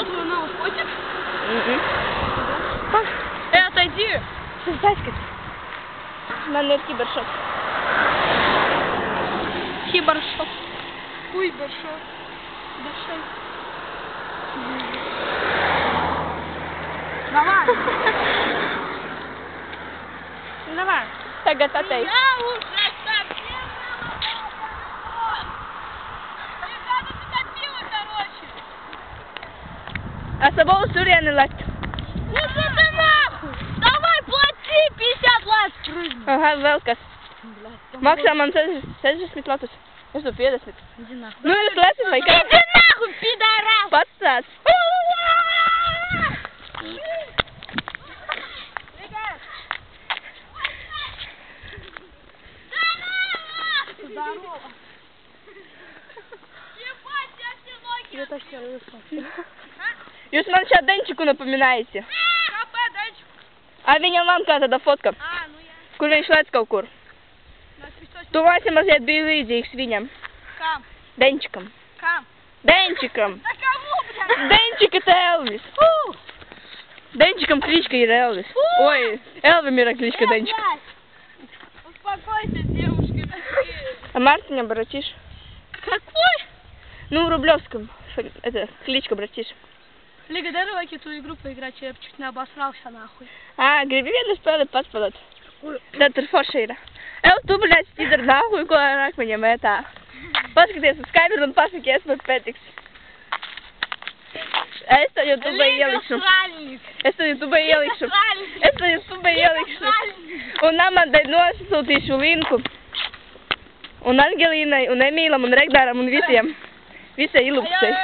твою ногу хочешь? Отойди. Зайська. У мене кібершок. Кибершок. Ой, большой. Большой. Давай. Давай. Так, отдай. Я уже совсем ребята, ты топила, короче. А собой Сурия не ласть. Ну что ты нахуй? Давай, плати 50 лайк прыгни. Ага, велкас. Макса, man sēžas latus. Es tu 50. Иди нахуй. Nu, es lesu vai kā? Иди нахуй, пидорас. Pats tāds. Здорово. Ебать, я все ноги. Это все вышло. Jūs man šā Denčiku напоминаете. Kāpēc, Denčiku? A viņam man kā tāda fotka, Nu jā. kur viņš lec kaut kur. Tu vāci mazliet bija līdzīgs viņam. Kam? Denčikam. Kam? Denčikam. Да кому, блядь? Denčika te Elvis. Денчиком кличка ir Elvis. Ой, Elvim ir кличка Денчик. Успокойся, девушка. А Мартиня братиш? Какой? Ну, в Рублевском. Это кличка братиш. Лига, дай давайте эту игру поиграть, я чуть не обосрался нахуй. А, gribi vienu spēli pats padot. Tad tur forši ir. Ev, tu, bļaļ, stidar nahuj, ko ar akmeņiem mētā. Paskaties uz skaidru un pasakies, man pētiks. Es to YouTube ielikšu. Es to YouTube ielikšu. Es to YouTube ielikšu. Un Amandai nosūtīšu linku. Un Angelīnai, un Emīlam, un Regnāram, un visiem. Visai ilupsai.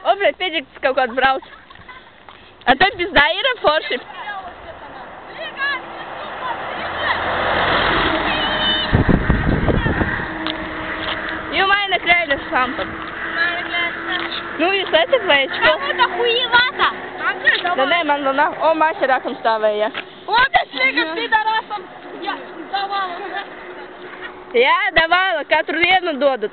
O, bļaļ, pēdīgs kaut kāds brauc. A tev pizdā ir forši. Ju maina krēļas sampam. Nu, jūs lecat vai čko? Кому-то хуевато. Da nē, man vēl nav. O, Maša rakam stāvēja. Вот это Лига с пидорасом. Я давала. Jā, davāla, katru dienu dodat.